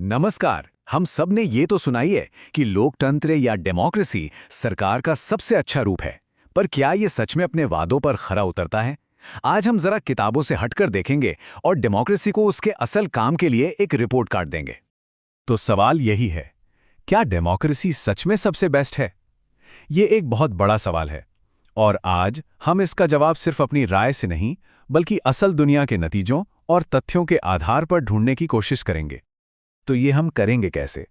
नमस्कार। हम सब ने ये तो सुना ही है कि लोकतंत्र या डेमोक्रेसी सरकार का सबसे अच्छा रूप है। पर क्या ये सच में अपने वादों पर खरा उतरता है? आज हम जरा किताबों से हटकर देखेंगे और डेमोक्रेसी को उसके असल काम के लिए एक रिपोर्ट कार्ड देंगे। तो सवाल यही है, क्या डेमोक्रेसी सच में सबसे बेस्ट है? ये एक बहुत बड़ा सवाल है और आज हम इसका जवाब सिर्फ अपनी राय से नहीं, बल्कि असल दुनिया के नतीजों और तथ्यों के आधार पर ढूंढने की कोशिश करेंगे। तो ये हम करेंगे कैसे?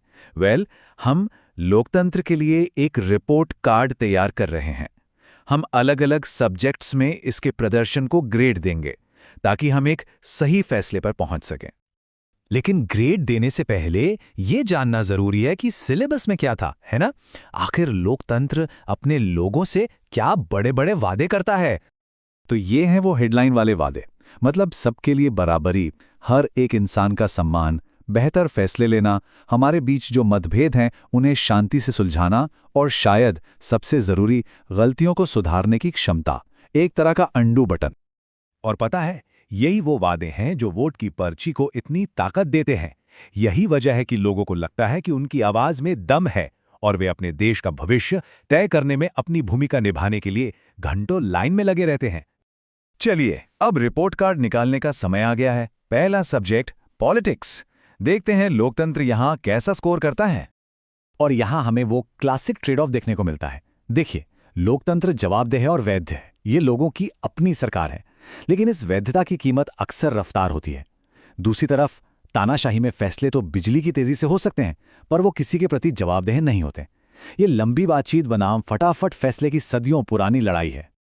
हम लोकतंत्र के लिए एक रिपोर्ट कार्ड तैयार कर रहे हैं। हम अलग-अलग सब्जेक्ट्स में इसके प्रदर्शन को ग्रेड देंगे ताकि हम एक सही फैसले पर पहुंच सकें। लेकिन ग्रेड देने से पहले ये जानना जरूरी है कि सिलेबस में क्या था, है ना? आखिर लोकतंत्र अपने लोगों से क्या बड़े-बड़े वादे करता है? तो ये हैं वो हेडलाइन वाले वादे, मतलब सबके लिए बराबरी, हर एक इंसान का सम्मान, बेहतर फैसले लेना, हमारे बीच जो मतभेद हैं उन्हें शांति से सुलझाना और शायद सबसे जरूरी, गलतियों को सुधारने की क्षमता, एक तरह का अंडू बटन। और पता है, यही वो वादे हैं जो वोट की पर्ची को इतनी ताकत देते हैं। यही वजह है कि लोगों को लगता है कि उनकी आवाज में दम है और वे अपने देश का भविष्य तय करने में अपनी भूमिका निभाने के लिए घंटों लाइन में लगे रहते हैं। चलिए, अब रिपोर्ट कार्ड निकालने का समय आ गया है। पहला सब्जेक्ट, पॉलिटिक्स। देखते हैं लोकतंत्र यहां कैसा स्कोर करता है। और यहां हमें वो क्लासिक ट्रेड ऑफ देखने को मिलता है। देखिए, लोकतंत्र जवाबदेह है और वैध है। ये लोगों की अपनी सरकार है, लेकिन इस वैधता की कीमत अक्सर रफ्तार होती है। दूसरी तरफ तानाशाही में फैसले तो बिजली की तेजी से हो सकते हैं, पर वो किसी के प्रति जवाबदेह नहीं होते। ये लंबी बातचीत बनाम फटाफट फैसले की सदियों पुरानी लड़ाई है।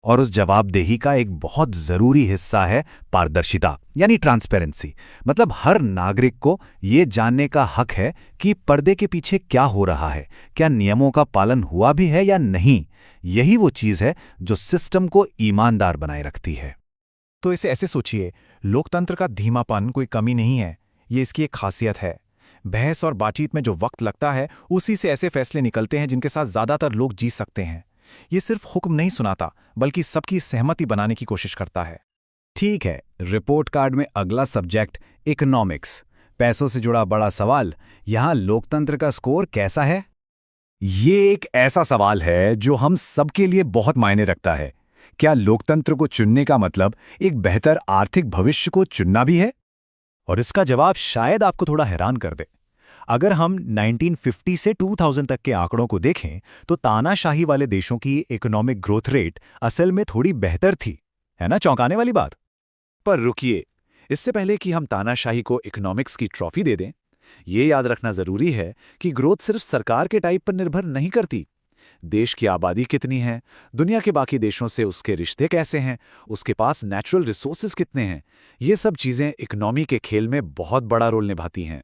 और उस जवाबदेही का एक बहुत जरूरी हिस्सा है पारदर्शिता, यानी ट्रांसपेरेंसी। मतलब हर नागरिक को ये जानने का हक है कि पर्दे के पीछे क्या हो रहा है, क्या नियमों का पालन हुआ भी है या नहीं। यही वो चीज है जो सिस्टम को ईमानदार बनाए रखती है। तो इसे ऐसे सोचिए, लोकतंत्र का धीमापन कोई कमी नहीं है, ये इसकी एक खासियत है। बहस और बातचीत में जो वक्त लगता है, उसी से ऐसे फैसले निकलते हैं जिनके साथ ज्यादातर लोग जी सकते हैं। ये सिर्फ हुक्म नहीं सुनाता, बल्कि सबकी सहमति बनाने की कोशिश करता है। ठीक है, रिपोर्ट कार्ड में अगला सब्जेक्ट, इकोनॉमिक्स। पैसों से जुड़ा बड़ा सवाल, यहां लोकतंत्र का स्कोर कैसा है? ये एक ऐसा सवाल है जो हम सबके लिए बहुत मायने रखता है। क्या लोकतंत्र को चुनने का मतलब एक बेहतर आर्थिक भविष्य को चुनना भी है? और इसका जवाब शायद आपको थोड़ा हैरान कर दे। अगर हम 1950 से 2000 तक के आंकड़ों को देखें, तो तानाशाही वाले देशों की इकोनॉमिक ग्रोथ रेट असल में थोड़ी बेहतर थी। है ना चौंकाने वाली बात? पर रुकिए, इससे पहले कि हम तानाशाही को इकोनॉमिक्स की ट्रॉफी दे दें, ये याद रखना जरूरी है कि ग्रोथ सिर्फ सरकार के टाइप पर निर्भर नहीं करती। देश की आबादी कितनी है, दुनिया के बाकी देशों से उसके रिश्ते कैसे हैं, उसके पास नेचुरल रिसोर्सेज कितने हैं, ये सब चीजें इकोनॉमी के खेल में बहुत बड़ा रोल निभाती हैं।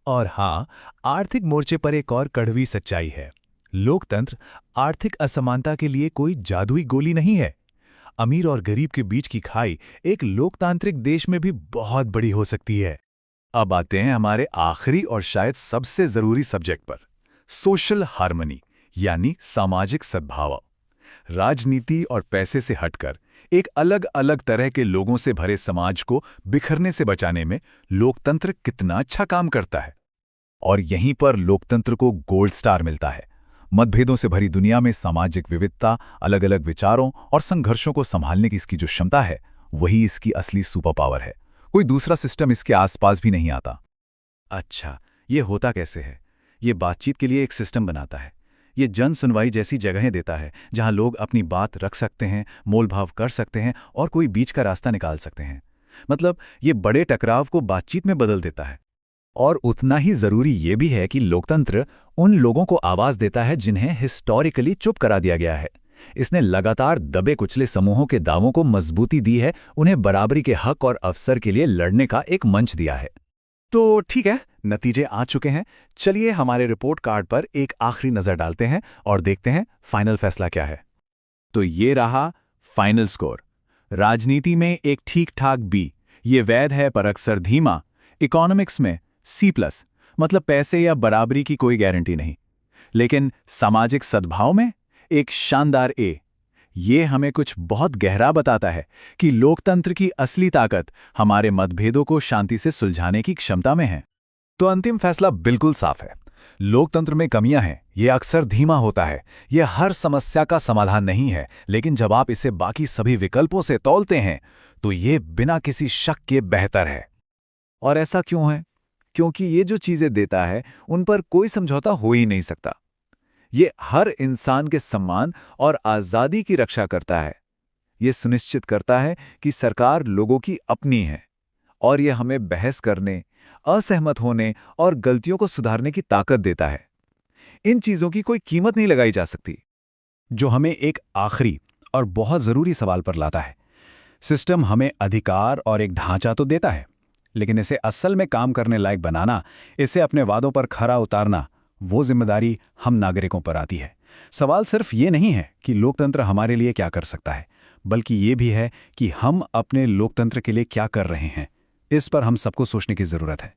और हाँ, आर्थिक मोर्चे पर एक और कड़वी सच्चाई है। लोकतंत्र आर्थिक असमानता के लिए कोई जादुई गोली नहीं है। अमीर और गरीब के बीच की खाई एक लोकतांत्रिक देश में भी बहुत बड़ी हो सकती है। अब आते हैं हमारे आखिरी और शायद सबसे जरूरी सब्जेक्ट पर, सोशल हार्मनी, यानी सामाजिक सद्भाव। राजनीति और पैसे से हटकर एक अलग अलग तरह के लोगों से भरे समाज को बिखरने से बचाने में लोकतंत्र कितना अच्छा काम करता है। और यहीं पर लोकतंत्र को गोल्ड स्टार मिलता है। मतभेदों से भरी दुनिया में सामाजिक विविधता, अलग अलग विचारों और संघर्षों को संभालने की इसकी जो क्षमता है, वही इसकी असली सुपर पावर है। कोई दूसरा सिस्टम इसके आसपास भी नहीं आता। अच्छा, ये होता कैसे है? ये बातचीत के लिए एक सिस्टम बनाता है। ये जन सुनवाई जैसी जगहें देता है जहां लोग अपनी बात रख सकते हैं, मोलभाव कर सकते हैं और कोई बीच का रास्ता निकाल सकते हैं। मतलब ये बड़े टकराव को बातचीत में बदल देता है। और उतना ही जरूरी ये भी है कि लोकतंत्र उन लोगों को आवाज देता है जिन्हें हिस्टोरिकली चुप करा दिया गया है। इसने लगातार दबे कुचले समूहों के दावों को मजबूती दी है, उन्हें बराबरी के हक और अवसर के लिए लड़ने का एक मंच दिया है। तो ठीक है, नतीजे आ चुके हैं। चलिए हमारे रिपोर्ट कार्ड पर एक आखिरी नजर डालते हैं और देखते हैं फाइनल फैसला क्या है। तो ये रहा फाइनल स्कोर। राजनीति में एक ठीक ठाक बी, ये वैध है पर अक्सर धीमा। इकोनॉमिक्स में C+, मतलब पैसे या बराबरी की कोई गारंटी नहीं। लेकिन सामाजिक सद्भाव में एक शानदार A। ये हमें कुछ बहुत गहरा बताता है कि लोकतंत्र की असली ताकत हमारे मतभेदों को शांति से सुलझाने की क्षमता में है। तो अंतिम फैसला बिल्कुल साफ है। लोकतंत्र में कमियां हैं, ये अक्सर धीमा होता है, ये हर समस्या का समाधान नहीं है, लेकिन जब आप इसे बाकी सभी विकल्पों से तौलते हैं तो ये बिना किसी शक के बेहतर है। और ऐसा क्यों है? क्योंकि ये जो चीजें देता है उन पर कोई समझौता हो ही नहीं सकता। ये हर इंसान के सम्मान और आज़ादी की रक्षा करता है। ये सुनिश्चित करता है कि सरकार लोगों की अपनी है, और ये हमें बहस करने, असहमत होने और गलतियों को सुधारने की ताकत देता है। इन चीजों की कोई कीमत नहीं लगाई जा सकती। जो हमें एक आखिरी और बहुत जरूरी सवाल पर लाता है। सिस्टम हमें अधिकार और एक ढांचा तो देता है, लेकिन इसे असल में काम करने लायक बनाना, इसे अपने वादों पर खरा उतारना, वो जिम्मेदारी हम नागरिकों पर आती है। सवाल सिर्फ ये नहीं है कि लोकतंत्र हमारे लिए क्या कर सकता है, बल्कि ये भी है कि हम अपने लोकतंत्र के लिए क्या कर रहे हैं। इस पर हम सबको सोचने की जरूरत है।